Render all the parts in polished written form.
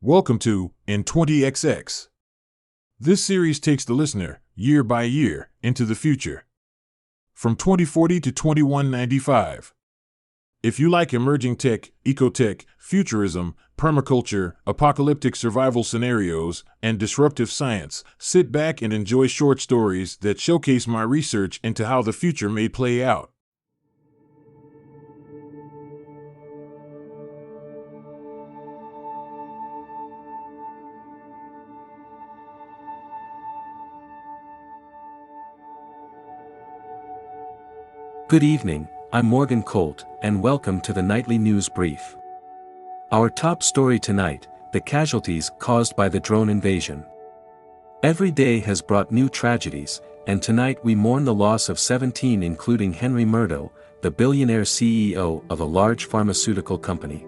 Welcome to In 20XX. This series takes the listener, year by year, into the future. From 2040 to 2195. If you like emerging tech, ecotech, futurism, permaculture, apocalyptic survival scenarios, and disruptive science, sit back and enjoy short stories that showcase my research into how the future may play out. Good evening, I'm Morgan Colt, and welcome to the Nightly News Brief. Our top story tonight, the casualties caused by the drone invasion. Every day has brought new tragedies, and tonight we mourn the loss of 17 including Henry Murdo, the billionaire CEO of a large pharmaceutical company.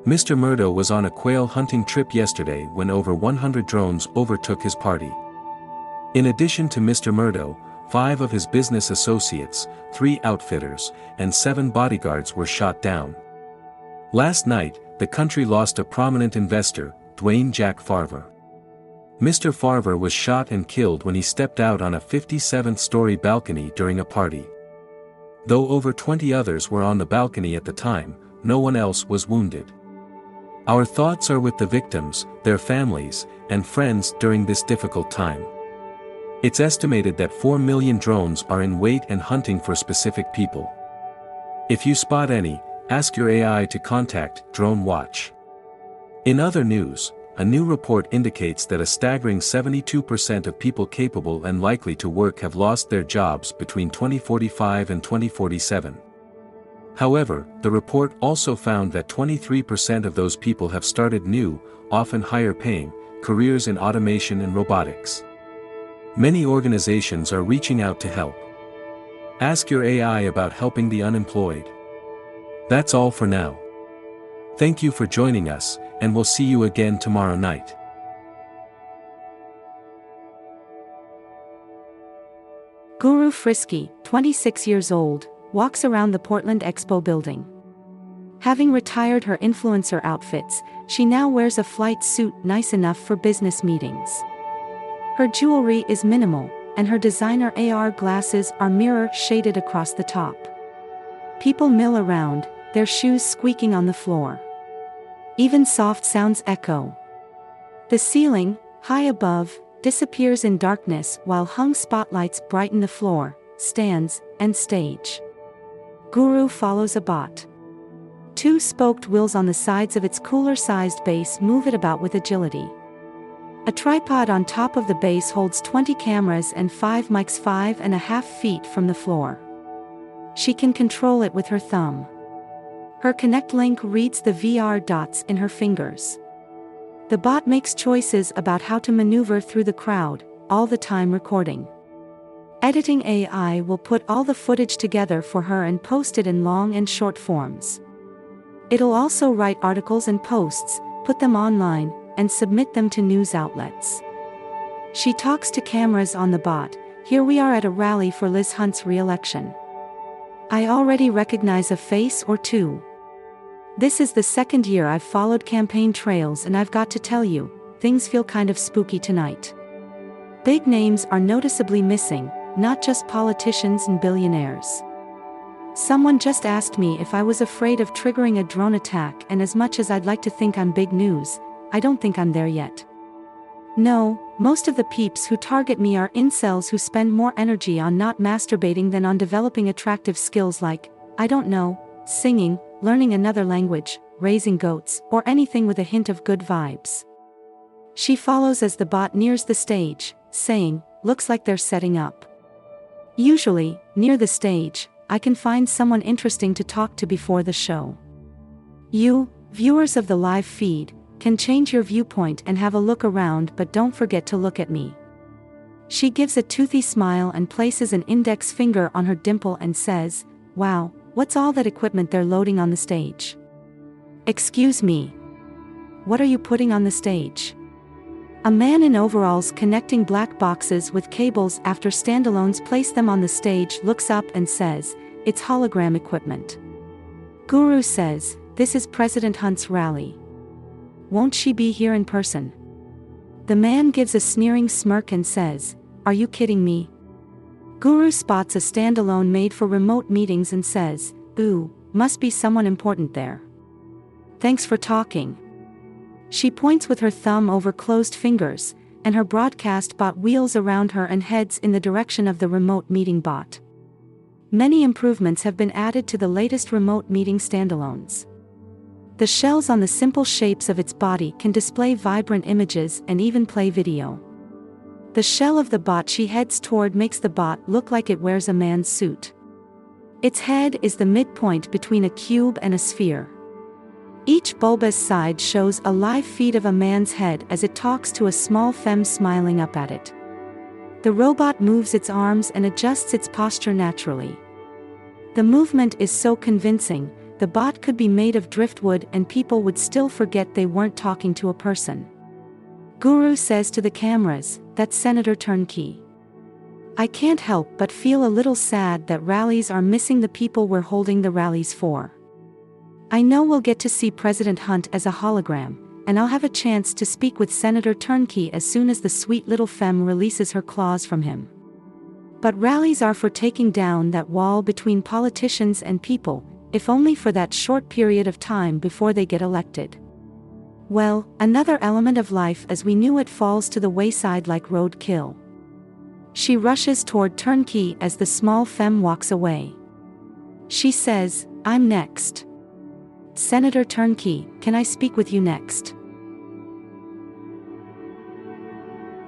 Mr. Murdo was on a quail hunting trip yesterday when over 100 drones overtook his party. In addition to Mr. Murdo, 5 of his business associates, 3 outfitters, and 7 bodyguards were shot down. Last night, the country lost a prominent investor, Dwayne Jack Farver. Mr. Farver was shot and killed when he stepped out on a 57th-story balcony during a party. Though over 20 others were on the balcony at the time, no one else was wounded. Our thoughts are with the victims, their families, and friends during this difficult time. It's estimated that 4 million drones are in wait and hunting for specific people. If you spot any, ask your AI to contact Drone Watch. In other news, a new report indicates that a staggering 72% of people capable and likely to work have lost their jobs between 2045 and 2047. However, the report also found that 23% of those people have started new, often higher-paying, careers in automation and robotics. Many organizations are reaching out to help. Ask your AI about helping the unemployed. That's all for now. Thank you for joining us, and we'll see you again tomorrow night. Guru Frisky, 26 years old, walks around the Portland Expo building. Having retired her influencer outfits, she now wears a flight suit nice enough for business meetings. Her jewelry is minimal, and her designer AR glasses are mirror-shaded across the top. People mill around, their shoes squeaking on the floor. Even soft sounds echo. The ceiling, high above, disappears in darkness while hung spotlights brighten the floor, stands, and stage. Guru follows a bot. 2 spoked wheels on the sides of its cooler-sized base move it about with agility. A tripod on top of the base holds 20 cameras and 5 mics 5.5 feet from the floor. She can control it with her thumb. Her Connect link reads the VR dots in her fingers. The bot makes choices about how to maneuver through the crowd, all the time recording. Editing AI will put all the footage together for her and post it in long and short forms. It'll also write articles and posts, put them online, and submit them to news outlets. She talks to cameras on the bot. Here we are at a rally for Liz Hunt's re-election. I already recognize a face or 2. This is the 2nd year I've followed campaign trails, and I've got to tell you, things feel kind of spooky tonight. Big names are noticeably missing, not just politicians and billionaires. Someone just asked me if I was afraid of triggering a drone attack, and as much as I'd like to think I'm big news, I don't think I'm there yet. No, most of the peeps who target me are incels who spend more energy on not masturbating than on developing attractive skills like, I don't know, singing, learning another language, raising goats, or anything with a hint of good vibes. She follows as the bot nears the stage, saying, looks like they're setting up. Usually, near the stage, I can find someone interesting to talk to before the show. You, viewers of the live feed, can change your viewpoint and have a look around, but don't forget to look at me. She gives a toothy smile and places an index finger on her dimple and says, wow, what's all that equipment they're loading on the stage? Excuse me. What are you putting on the stage? A man in overalls connecting black boxes with cables after standalones place them on the stage looks up and says, it's hologram equipment. Guru says, this is President Hunt's rally. won't she be here in person? The man gives a sneering smirk and says, "Are you kidding me?" Guru spots a standalone made for remote meetings and says, "Ooh, must be someone important there. Thanks for talking." She points with her thumb over closed fingers, and her broadcast bot wheels around her and heads in the direction of the remote meeting bot. Many improvements have been added to the latest remote meeting standalones. The shells on the simple shapes of its body can display vibrant images and even play video. The shell of the bot she heads toward makes the bot look like it wears a man's suit. Its head is the midpoint between a cube and a sphere. Each bulbous side shows a live feed of a man's head as it talks to a small femme smiling up at it. The robot moves its arms and adjusts its posture naturally. The movement is so convincing, the bot could be made of driftwood and people would still forget they weren't talking to a person. Guru says to the cameras, "That's Senator Turnkey. I can't help but feel a little sad that rallies are missing the people we're holding the rallies for. I know we'll get to see President Hunt as a hologram, and I'll have a chance to speak with Senator Turnkey as soon as the sweet little femme releases her claws from him. But rallies are for taking down that wall between politicians and people, if only for that short period of time before they get elected. Well, another element of life as we knew it falls to the wayside like roadkill." She rushes toward Turnkey as the small femme walks away. She says, "I'm next. Senator Turnkey, can I speak with you next?"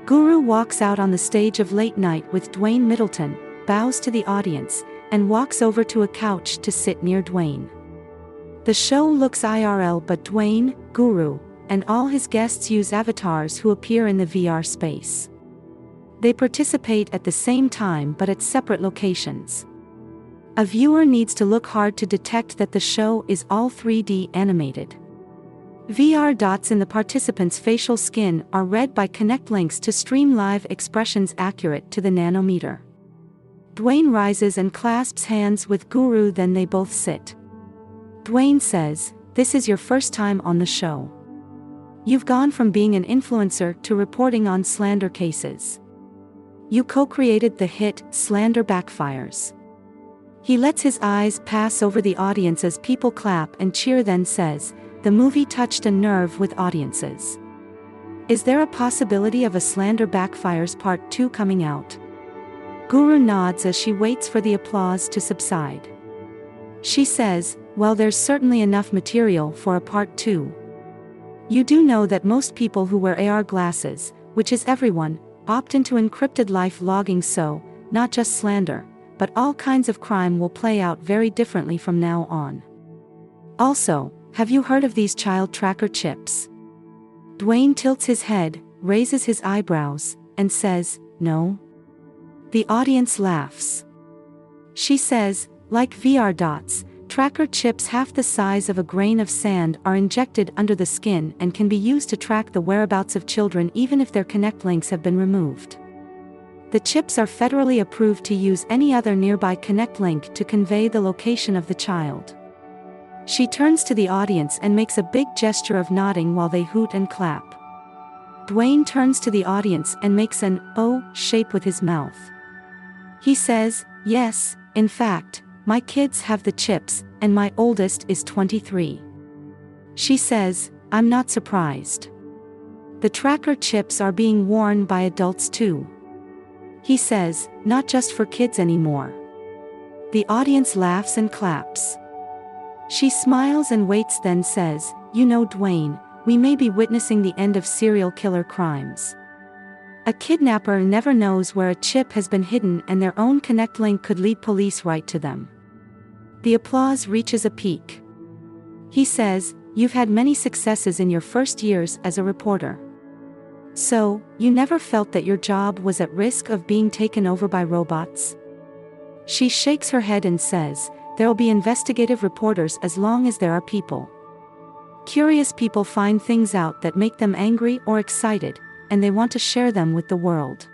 Guru walks out on the stage of Late Night with Dwayne Middleton, bows to the audience, and walks over to a couch to sit near Dwayne. The show looks IRL, but Dwayne, Guru, and all his guests use avatars who appear in the VR space. They participate at the same time but at separate locations. A viewer needs to look hard to detect that the show is all 3D animated. VR dots in the participants' facial skin are read by Connect links to stream live expressions accurate to the nanometer. Dwayne rises and clasps hands with Guru, then they both sit. Dwayne says, "This is your first time on the show. You've gone from being an influencer to reporting on slander cases. You co-created the hit Slander Backfires." He lets his eyes pass over the audience as people clap and cheer, then says, "The movie touched a nerve with audiences. Is there a possibility of a Slander Backfires Part 2 coming out?" Guru nods as she waits for the applause to subside. She says, "Well, there's certainly enough material for a Part 2. You do know that most people who wear AR glasses, which is everyone, opt into encrypted live logging, so, not just slander, but all kinds of crime will play out very differently from now on. Also, have you heard of these child tracker chips?" Dwayne tilts his head, raises his eyebrows, and says, "No." The audience laughs. She says, "Like VR dots, tracker chips half the size of a grain of sand are injected under the skin and can be used to track the whereabouts of children even if their Connect links have been removed. The chips are federally approved to use any other nearby Connect link to convey the location of the child." She turns to the audience and makes a big gesture of nodding while they hoot and clap. Dwayne turns to the audience and makes an O shape with his mouth. He says, "Yes, in fact, my kids have the chips, and my oldest is 23. She says, "I'm not surprised. The tracker chips are being worn by adults too." He says, "Not just for kids anymore." The audience laughs and claps. She smiles and waits, then says, "You know, Dwayne, we may be witnessing the end of serial killer crimes. A kidnapper never knows where a chip has been hidden, and their own Connect link could lead police right to them." The applause reaches a peak. He says, "You've had many successes in your first years as a reporter. So, you never felt that your job was at risk of being taken over by robots?" She shakes her head and says, "There'll be investigative reporters as long as there are people. Curious people find things out that make them angry or excited, and they want to share them with the world."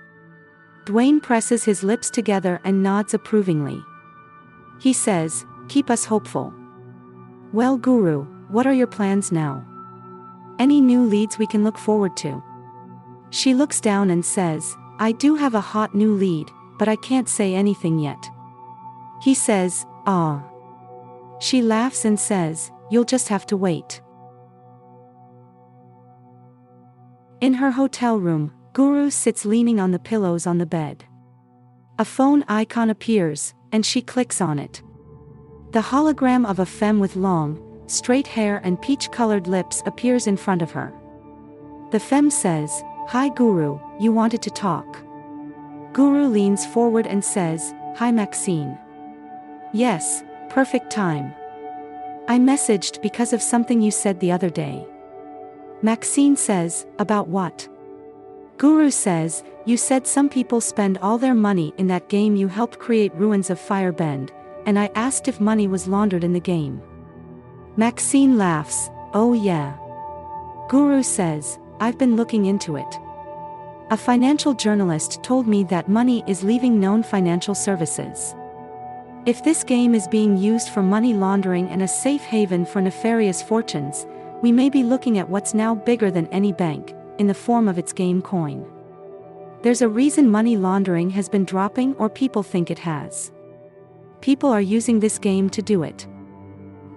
Dwayne presses his lips together and nods approvingly. He says, "Keep us hopeful. Well, Guru, what are your plans now? Any new leads we can look forward to? She looks down and says, I do have a hot new lead, but I can't say anything yet. He says, ah. She laughs and says, you'll just have to wait. In her hotel room, Guru sits leaning on the pillows on the bed. A phone icon appears, and she clicks on it. The hologram of a femme with long, straight hair and peach-colored lips appears in front of her. The femme says, Hi Guru, you wanted to talk. Guru leans forward and says, Hi Maxine. Yes, perfect time. I messaged because of something you said the other day. Maxine says, about what? Guru says, you said some people spend all their money in that game you helped create, Ruins of Firebend, and I asked if money was laundered in the game. Maxine laughs, oh yeah. Guru says, I've been looking into it. A financial journalist told me that money is leaving known financial services. If this game is being used for money laundering and a safe haven for nefarious fortunes, we may be looking at what's now bigger than any bank, in the form of its game coin. There's a reason money laundering has been dropping, or people think it has. People are using this game to do it.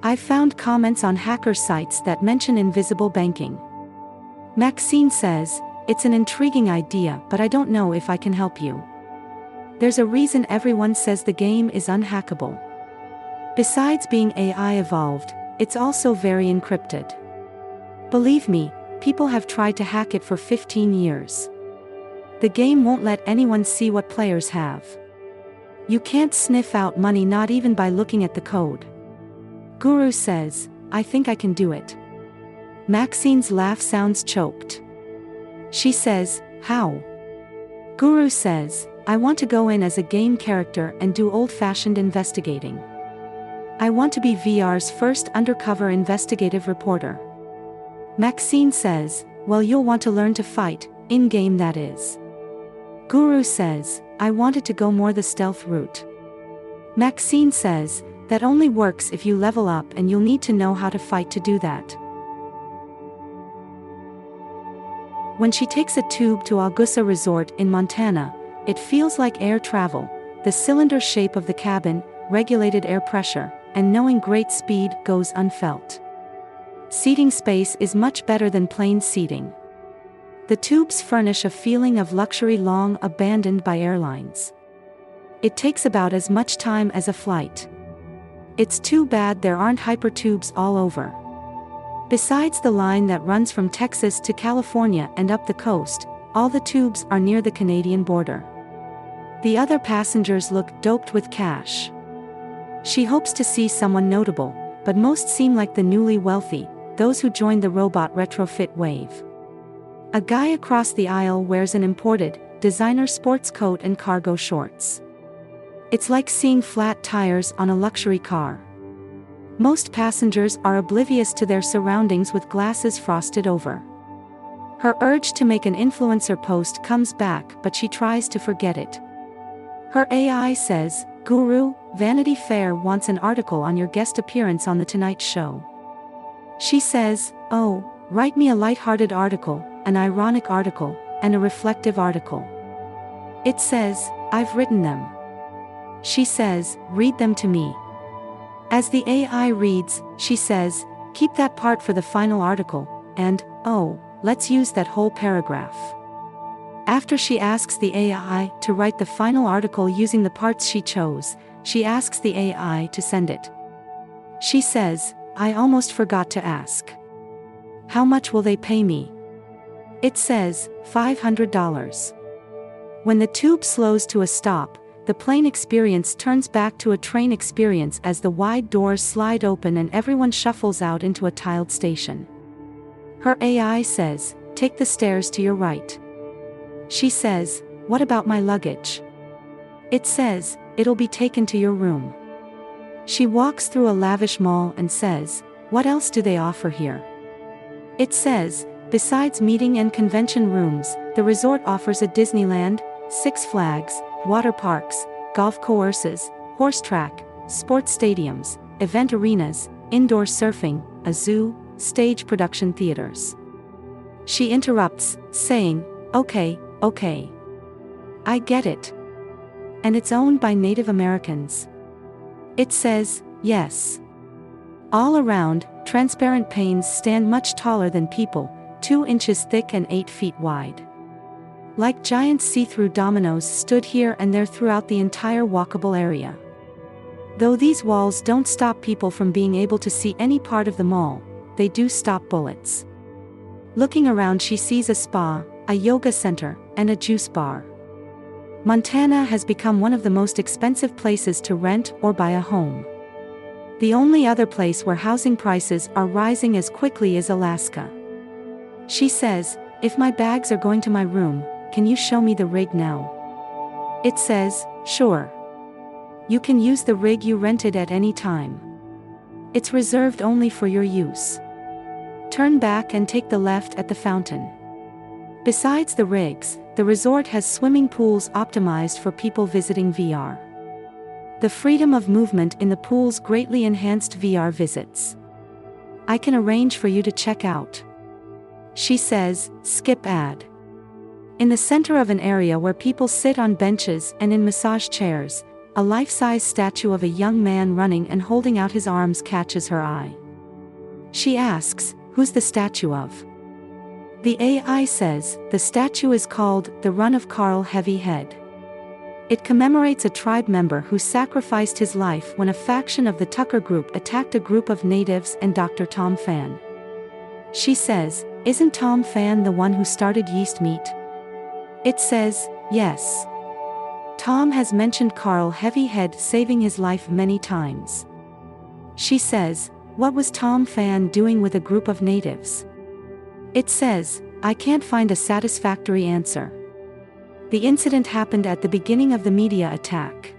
I've found comments on hacker sites that mention invisible banking. Maxine says, it's an intriguing idea, but I don't know if I can help you. There's a reason everyone says the game is unhackable. Besides being AI evolved, it's also very encrypted. Believe me, people have tried to hack it for 15 years. The game won't let anyone see what players have. You can't sniff out money, not even by looking at the code. Guru says, I think I can do it. Maxine's laugh sounds choked. She says, how? Guru says, I want to go in as a game character and do old-fashioned investigating. I want to be VR's first undercover investigative reporter. Maxine says, well, you'll want to learn to fight, in-game that is. Guru says, I wanted to go more the stealth route. Maxine says, that only works if you level up, and you'll need to know how to fight to do that. When she takes a tube to Augusta Resort in Montana, it feels like air travel, the cylinder shape of the cabin, regulated air pressure, and knowing great speed goes unfelt. Seating space is much better than plane seating. The tubes furnish a feeling of luxury long abandoned by airlines. It takes about as much time as a flight. It's too bad there aren't hypertubes all over. Besides the line that runs from Texas to California and up the coast, all the tubes are near the Canadian border. The other passengers look doped with cash. She hopes to see someone notable, but most seem like the newly wealthy, those who joined the robot retrofit wave. A guy across the aisle wears an imported, designer sports coat and cargo shorts. It's like seeing flat tires on a luxury car. Most passengers are oblivious to their surroundings with glasses frosted over. Her urge to make an influencer post comes back, but she tries to forget it. Her AI says, Guru, Vanity Fair wants an article on your guest appearance on The Tonight Show. She says, oh, write me a lighthearted article, an ironic article, and a reflective article. It says, I've written them. She says, read them to me. As the AI reads, she says, keep that part for the final article, and, oh, let's use that whole paragraph. After she asks the AI to write the final article using the parts she chose, she asks the AI to send it. She says, I almost forgot to ask. How much will they pay me? It says, $500. When the tube slows to a stop, the plane experience turns back to a train experience as the wide doors slide open and everyone shuffles out into a tiled station. Her AI says, take the stairs to your right. She says, what about my luggage? It says, it'll be taken to your room. She walks through a lavish mall and says, what else do they offer here? It says, besides meeting and convention rooms, the resort offers a Disneyland, Six Flags, water parks, golf courses, horse track, sports stadiums, event arenas, indoor surfing, a zoo, stage production theaters. She interrupts, saying, "Okay, okay. I get it. And it's owned by Native Americans." It says, "Yes." All around, transparent panes stand much taller than people, 2 inches thick and 8 feet wide. Like giant see-through dominoes stood here and there throughout the entire walkable area. Though these walls don't stop people from being able to see any part of the mall, they do stop bullets. Looking around, she sees a spa, a yoga center, and a juice bar. Montana has become one of the most expensive places to rent or buy a home. The only other place where housing prices are rising as quickly is Alaska. She says, "If my bags are going to my room, can you show me the rig now?" It says, "Sure. You can use the rig you rented at any time. It's reserved only for your use. Turn back and take the left at the fountain." Besides the rigs, the resort has swimming pools optimized for people visiting VR. The freedom of movement in the pools greatly enhanced VR visits. "I can arrange for you to check out," she says, skip ad. In the center of an area where people sit on benches and in massage chairs, a life-size statue of a young man running and holding out his arms catches her eye. She asks, "Who's the statue of?" The AI says, "The statue is called the Run of Carl Heavyhead. It commemorates a tribe member who sacrificed his life when a faction of the Tucker Group attacked a group of natives and Dr. Tom Phan." She says, "Isn't Tom Phan the one who started Yeast Meat?" It says, "Yes. Tom has mentioned Carl Heavyhead saving his life many times." She says, "What was Tom Phan doing with a group of natives?" It says, "I can't find a satisfactory answer. The incident happened at the beginning of the media attack."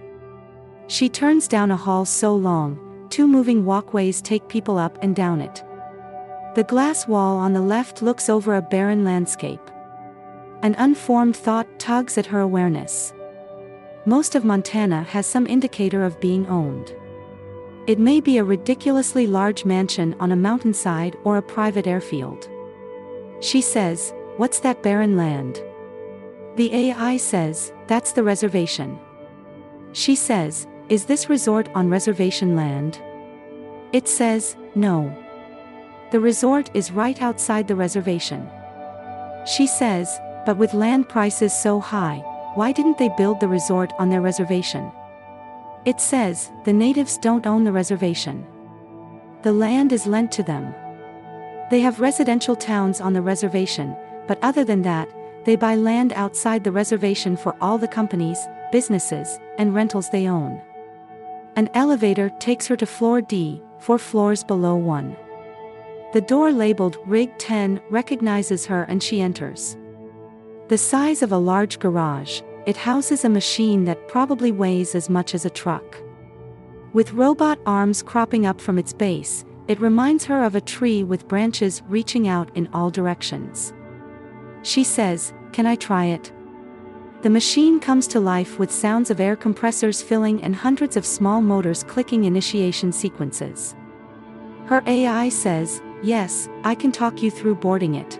She turns down a hall so long, 2 moving walkways take people up and down it. The glass wall on the left looks over a barren landscape. An unformed thought tugs at her awareness. Most of Montana has some indicator of being owned. It may be a ridiculously large mansion on a mountainside or a private airfield. She says, "What's that barren land?" The AI says, "That's the reservation." She says, "Is this resort on reservation land?" It says, "No. The resort is right outside the reservation." She says, "But with land prices so high, why didn't they build the resort on their reservation?" It says, "The natives don't own the reservation. The land is lent to them. They have residential towns on the reservation, but other than that, they buy land outside the reservation for all the companies, businesses, and rentals they own." An elevator takes her to floor D, 4 floors below 1. The door labeled Rig 10 recognizes her and she enters. The size of a large garage, it houses a machine that probably weighs as much as a truck. With robot arms cropping up from its base, it reminds her of a tree with branches reaching out in all directions. She says, "Can I try it?" The machine comes to life with sounds of air compressors filling and hundreds of small motors clicking initiation sequences. Her AI says, "Yes, I can talk you through boarding it."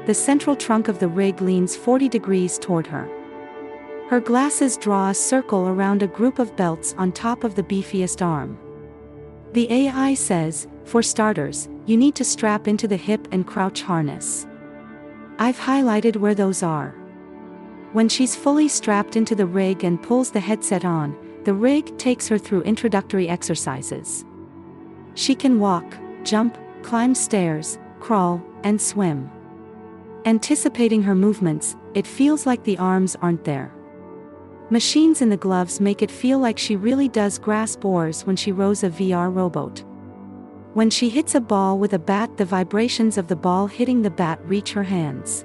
The central trunk of the rig leans 40 degrees toward her. Her glasses draw a circle around a group of belts on top of the beefiest arm. The AI says, "For starters, you need to strap into the hip and crouch harness. I've highlighted where those are." When she's fully strapped into the rig and pulls the headset on, the rig takes her through introductory exercises. She can walk, jump, climb stairs, crawl, and swim. Anticipating her movements, it feels like the arms aren't there. Machines in the gloves make it feel like she really does grasp oars when she rows a VR rowboat. When she hits a ball with a bat, the vibrations of the ball hitting the bat reach her hands.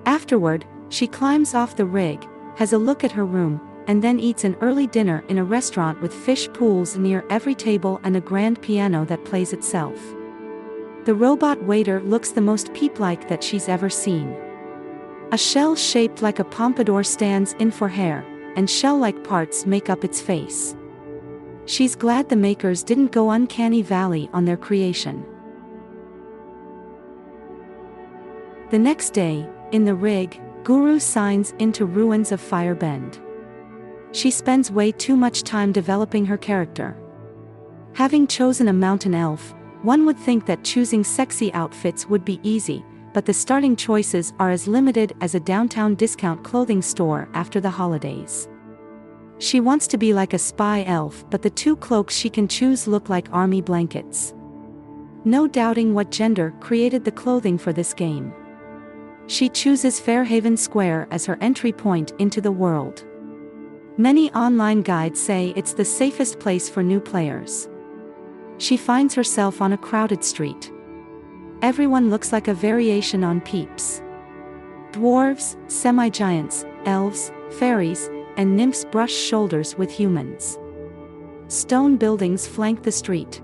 Afterward, she climbs off the rig, has a look at her room, and then eats an early dinner in a restaurant with fish pools near every table and a grand piano that plays itself. The robot waiter looks the most peep-like that she's ever seen. A shell shaped like a pompadour stands in for hair, and shell-like parts make up its face. She's glad the makers didn't go uncanny valley on their creation. The next day, in the rig, Guru signs into ruins of Firebend. She spends way too much time developing her character. Having chosen a mountain elf, one would think that choosing sexy outfits would be easy, but the starting choices are as limited as a downtown discount clothing store after the holidays. She wants to be like a spy elf, but the two cloaks she can choose look like army blankets. No doubting what gender created the clothing for this game. She chooses Fairhaven Square as her entry point into the world. Many online guides say it's the safest place for new players. She finds herself on a crowded street. Everyone looks like a variation on Peeps. Dwarves, semi-giants, elves, fairies, and nymphs brush shoulders with humans. Stone buildings flank the street.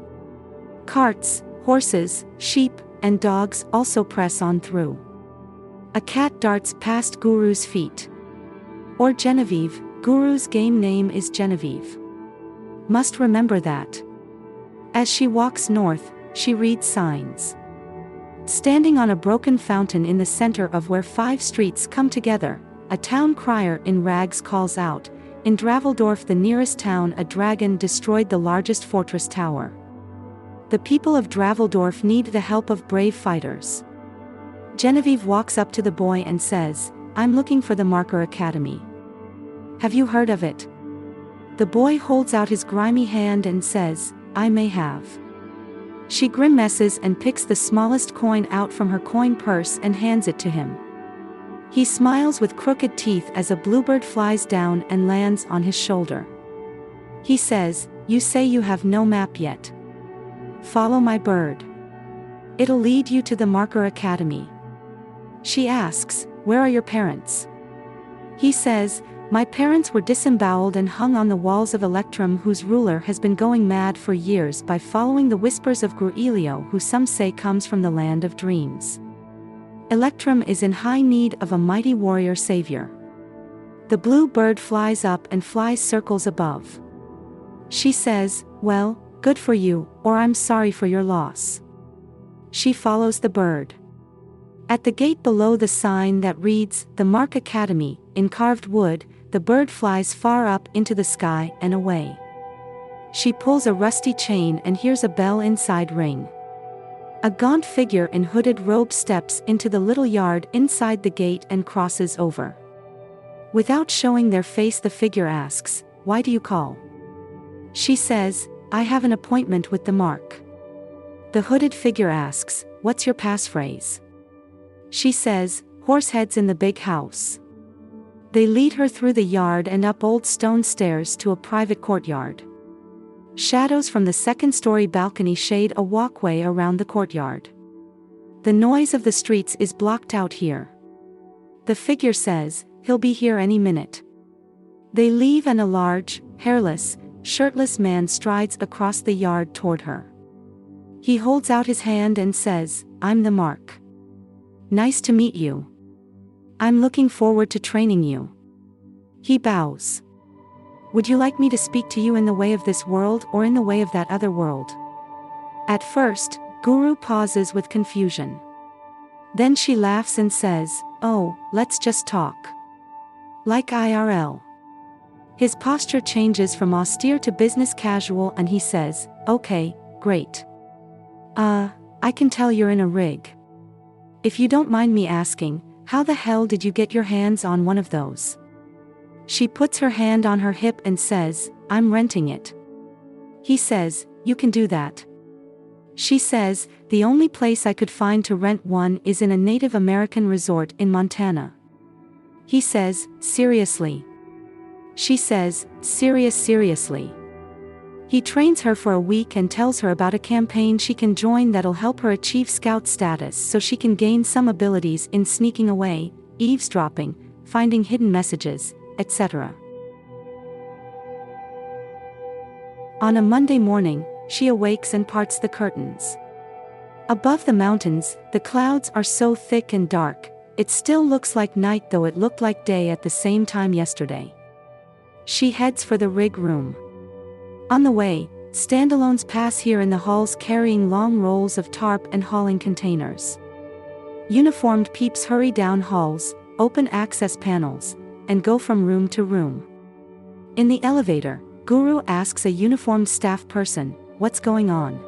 Carts, horses, sheep, and dogs also press on through. A cat darts past Guru's feet. Or Genevieve, Guru's game name is Genevieve. Must remember that. As she walks north, she reads signs. Standing on a broken fountain in the center of where 5 streets come together, a town crier in rags calls out, "In Draveldorf, the nearest town, a dragon destroyed the largest fortress tower. The people of Draveldorf need the help of brave fighters." Genevieve walks up to the boy and says, "I'm looking for the Marker Academy. Have you heard of it?" The boy holds out his grimy hand and says, "I may have." She grimaces and picks the smallest coin out from her coin purse and hands it to him. He smiles with crooked teeth as a bluebird flies down and lands on his shoulder. He says, "You say you have no map yet. Follow my bird. It'll lead you to the Marker Academy." She asks, "Where are your parents?" He says, "My parents were disemboweled and hung on the walls of Electrum, whose ruler has been going mad for years by following the whispers of Gruelio, who some say comes from the land of dreams. Electrum is in high need of a mighty warrior savior." The blue bird flies up and flies circles above. She says, "Well, good for you, or I'm sorry for your loss." She follows the bird. At the gate below the sign that reads, "The Mark Academy," in carved wood, the bird flies far up into the sky and away. She pulls a rusty chain and hears a bell inside ring. A gaunt figure in hooded robe steps into the little yard inside the gate and crosses over. Without showing their face, the figure asks, "Why do you call?" She says, "I have an appointment with the Mark." The hooded figure asks, "What's your passphrase?" She says, "Horseheads in the big house." They lead her through the yard and up old stone stairs to a private courtyard. Shadows from the second-story balcony shade a walkway around the courtyard. The noise of the streets is blocked out here. The figure says, "He'll be here any minute." They leave and a large, hairless, shirtless man strides across the yard toward her. He holds out his hand and says, "I'm the Mark. Nice to meet you. I'm looking forward to training you." He bows. "Would you like me to speak to you in the way of this world or in the way of that other world?" At first, Guru pauses with confusion. Then she laughs and says, "Oh, let's just talk. Like IRL." His posture changes from austere to business casual and he says, "Okay, great. I can tell you're in a rig. If you don't mind me asking, how the hell did you get your hands on one of those?" She puts her hand on her hip and says, "I'm renting it." He says, "You can do that." She says, "The only place I could find to rent one is in a Native American resort in Montana." He says, "Seriously?" She says, Seriously. He trains her for a week and tells her about a campaign she can join that'll help her achieve scout status so she can gain some abilities in sneaking away, eavesdropping, finding hidden messages, etc. On a Monday morning, she awakes and parts the curtains. Above the mountains, the clouds are so thick and dark, it still looks like night though it looked like day at the same time yesterday. She heads for the rig room. On the way, standalones pass here in the halls carrying long rolls of tarp and hauling containers. Uniformed peeps hurry down halls, open access panels, and go from room to room. In the elevator, Guru asks a uniformed staff person, "What's going on?"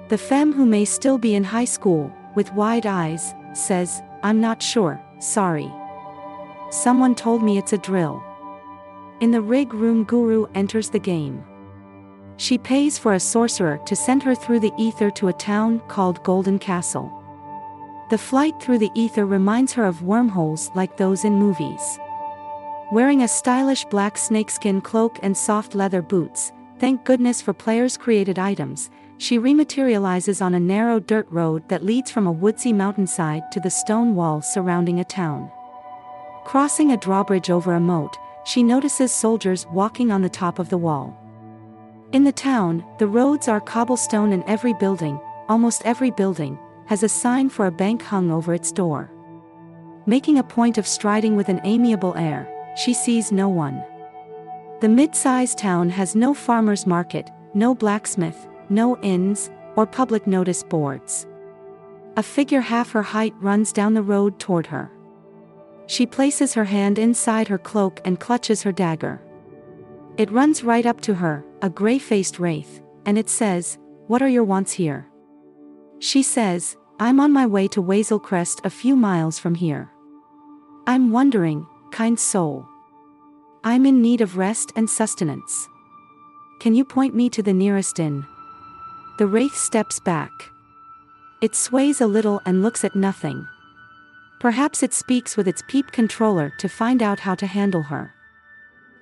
The femme, who may still be in high school, with wide eyes, says, "I'm not sure, sorry. Someone told me it's a drill." In the rig room, Guru enters the game. She pays for a sorcerer to send her through the ether to a town called Golden Castle. The flight through the ether reminds her of wormholes like those in movies. Wearing a stylish black snakeskin cloak and soft leather boots, thank goodness for players' created items, she rematerializes on a narrow dirt road that leads from a woodsy mountainside to the stone wall surrounding a town. Crossing a drawbridge over a moat, she notices soldiers walking on the top of the wall. In the town, the roads are cobblestone and almost every building, has a sign for a bank hung over its door. Making a point of striding with an amiable air, she sees no one. The mid-sized town has no farmer's market, no blacksmith, no inns, or public notice boards. A figure half her height runs down the road toward her. She places her hand inside her cloak and clutches her dagger. It runs right up to her, a gray-faced wraith, and it says, "What are your wants here?" She says, "I'm on my way to Wazelcrest, a few miles from here. I'm wondering, kind soul. I'm in need of rest and sustenance. Can you point me to the nearest inn?" The wraith steps back. It sways a little and looks at nothing. Perhaps it speaks with its peep controller to find out how to handle her.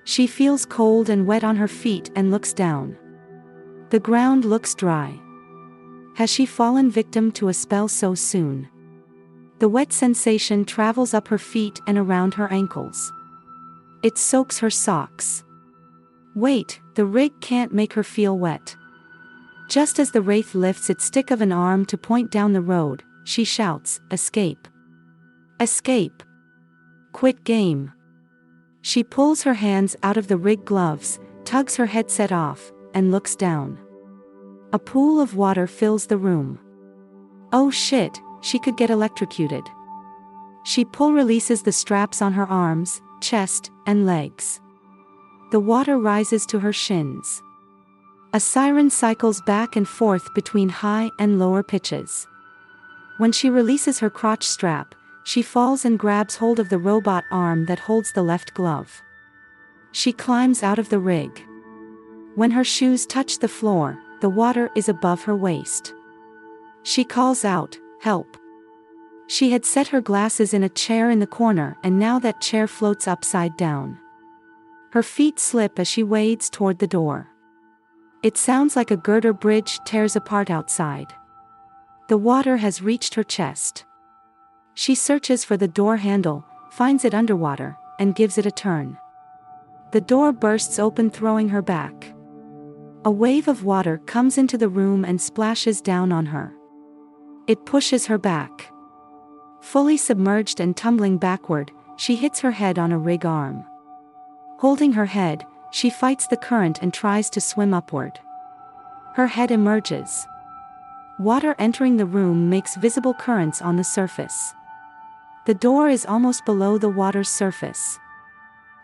She feels cold and wet on her feet and looks down. The ground looks dry. Has she fallen victim to a spell so soon? The wet sensation travels up her feet and around her ankles. It soaks her socks. Wait, the rig can't make her feel wet. Just as the wraith lifts its stick of an arm to point down the road, she shouts, "Escape! Escape! Quit game!" She pulls her hands out of the rig gloves, tugs her headset off, and looks down. A pool of water fills the room. Oh shit, she could get electrocuted. She releases the straps on her arms, chest, and legs. The water rises to her shins. A siren cycles back and forth between high and lower pitches. When she releases her crotch strap, she falls and grabs hold of the robot arm that holds the left glove. She climbs out of the rig. When her shoes touch the floor, the water is above her waist. She calls out, "Help!" She had set her glasses in a chair in the corner, and now that chair floats upside down. Her feet slip as she wades toward the door. It sounds like a girder bridge tears apart outside. The water has reached her chest. She searches for the door handle, finds it underwater, and gives it a turn. The door bursts open, throwing her back. A wave of water comes into the room and splashes down on her. It pushes her back. Fully submerged and tumbling backward, she hits her head on a rig arm. Holding her head, she fights the current and tries to swim upward. Her head emerges. Water entering the room makes visible currents on the surface. The door is almost below the water's surface.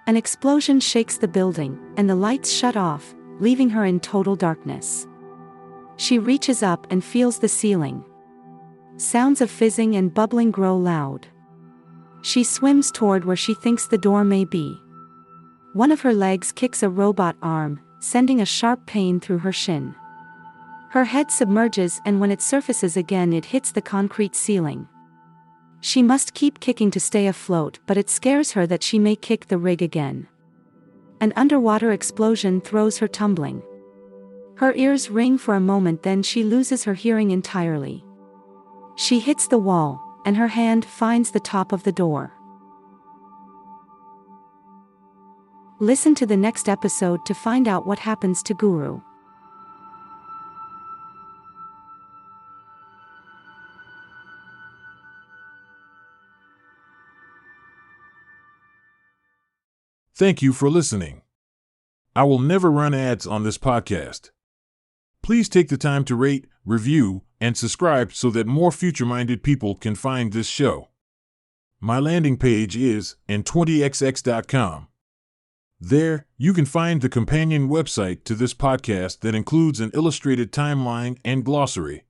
An explosion shakes the building, and the lights shut off, leaving her in total darkness. She reaches up and feels the ceiling. Sounds of fizzing and bubbling grow loud. She swims toward where she thinks the door may be. One of her legs kicks a robot arm, sending a sharp pain through her shin. Her head submerges, and when it surfaces again, it hits the concrete ceiling. She must keep kicking to stay afloat, but it scares her that she may kick the rig again. An underwater explosion throws her tumbling. Her ears ring for a moment, then she loses her hearing entirely. She hits the wall, and her hand finds the top of the door. Listen to the next episode to find out what happens to Guru. Thank you for listening. I will never run ads on this podcast. Please take the time to rate, review, and subscribe so that more future-minded people can find this show. My landing page is n20xx.com. There, you can find the companion website to this podcast that includes an illustrated timeline and glossary.